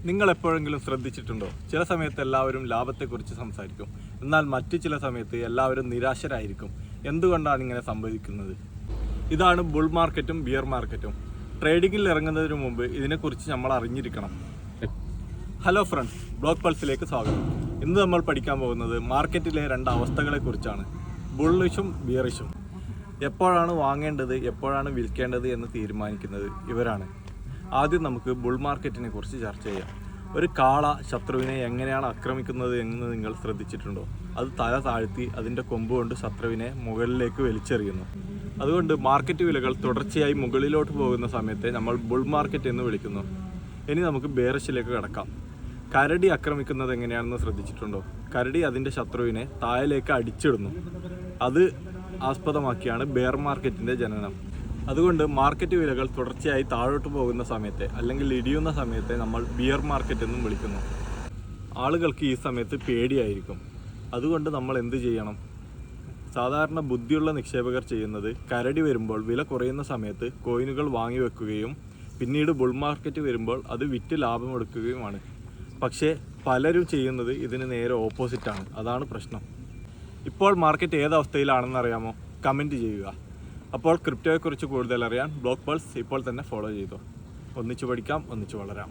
നിങ്ങൾ എപ്പോഴെങ്കിലും ശ്രദ്ധിച്ചിട്ടുണ്ടോ? ചില സമയത്ത് എല്ലാവരും ലാഭത്തെക്കുറിച്ച് സംസാരിക്കും, എന്നാൽ മറ്റു ചില സമയത്ത് എല്ലാവരും നിരാശരായിരിക്കും. എന്തുകൊണ്ടാണ് ഇങ്ങനെ സംഭവിക്കുന്നത്? ഇതാണ് ബുൾ മാർക്കറ്റും ബിയർ മാർക്കറ്റും. ട്രേഡിങ്ങിൽ ഇറങ്ങുന്നതിന് മുമ്പ് ഇതിനെക്കുറിച്ച് നമ്മൾ അറിഞ്ഞിരിക്കണം. ഹലോ ഫ്രണ്ട്സ്, ബ്ലോക്ക് പൾസിലേക്ക് സ്വാഗതം. ഇന്ന് നമ്മൾ പഠിക്കാൻ പോകുന്നത് മാർക്കറ്റിലെ രണ്ട് അവസ്ഥകളെക്കുറിച്ചാണ്, ബുള്ളിഷും ബിയറിഷും. എപ്പോഴാണ് വാങ്ങേണ്ടത്, എപ്പോഴാണ് വിൽക്കേണ്ടത് എന്ന് തീരുമാനിക്കുന്നത് ഇവരാണ്. ആദ്യം നമുക്ക് ബുൾ മാർക്കറ്റിനെ കുറിച്ച് ചർച്ച ചെയ്യാം. ഒരു കാള ശത്രുവിനെ എങ്ങനെയാണ് ആക്രമിക്കുന്നത് എന്ന് നിങ്ങൾ ശ്രദ്ധിച്ചിട്ടുണ്ടോ? അത് തല താഴ്ത്തി അതിൻ്റെ കൊമ്പ് കൊണ്ട് ശത്രുവിനെ മുകളിലേക്ക് വലിച്ചെറിയുന്നു. അതുകൊണ്ട് മാർക്കറ്റ് വിലകൾ തുടർച്ചയായി മുകളിലോട്ട് പോകുന്ന സമയത്തെ നമ്മൾ ബുൾ മാർക്കറ്റ് എന്ന് വിളിക്കുന്നു. ഇനി നമുക്ക് ബെയറിഷിലേക്ക് കടക്കാം. കരടി ആക്രമിക്കുന്നത് എങ്ങനെയാണെന്ന് ശ്രദ്ധിച്ചിട്ടുണ്ടോ? കരടി അതിൻ്റെ ശത്രുവിനെ താഴേക്ക് അടിച്ചിടുന്നു. അത് ആസ്പദമാക്കിയാണ് ബെയർ മാർക്കറ്റിൻ്റെ ജനനം. അതുകൊണ്ട് മാർക്കറ്റ് വിലകൾ തുടർച്ചയായി താഴോട്ട് പോകുന്ന സമയത്തെ അല്ലെങ്കിൽ ഇടിയുന്ന സമയത്തെ നമ്മൾ ബിയർ മാർക്കറ്റ് എന്നും വിളിക്കുന്നു. ആളുകൾക്ക് ഈ സമയത്ത് പേടിയായിരിക്കും. അതുകൊണ്ട് നമ്മൾ എന്ത് ചെയ്യണം? സാധാരണ ബുദ്ധിയുള്ള നിക്ഷേപകർ ചെയ്യുന്നത് കരടി വരുമ്പോൾ വില കുറയുന്ന സമയത്ത് കോയിനുകൾ വാങ്ങി വെക്കുകയും പിന്നീട് ബുൾ മാർക്കറ്റ് വരുമ്പോൾ അത് വിറ്റ് ലാഭമെടുക്കുകയുമാണ്. പക്ഷേ പലരും ചെയ്യുന്നത് ഇതിന് നേരെ ഓപ്പോസിറ്റാണ്. അതാണ് പ്രശ്നം. ഇപ്പോൾ മാർക്കറ്റ് ഏതവസ്ഥയിലാണെന്ന് അറിയാമോ? കമൻറ്റ് ചെയ്യുക. അപ്പോൾ ക്രിപ്റ്റോയെക്കുറിച്ച് കൂടുതൽ അറിയാൻ ബ്ലോക്ക് പൾസ് ഇപ്പോൾ തന്നെ ഫോളോ ചെയ്തോ. ഒന്നിച്ചു പഠിക്കാം, ഒന്നിച്ചു വളരാം.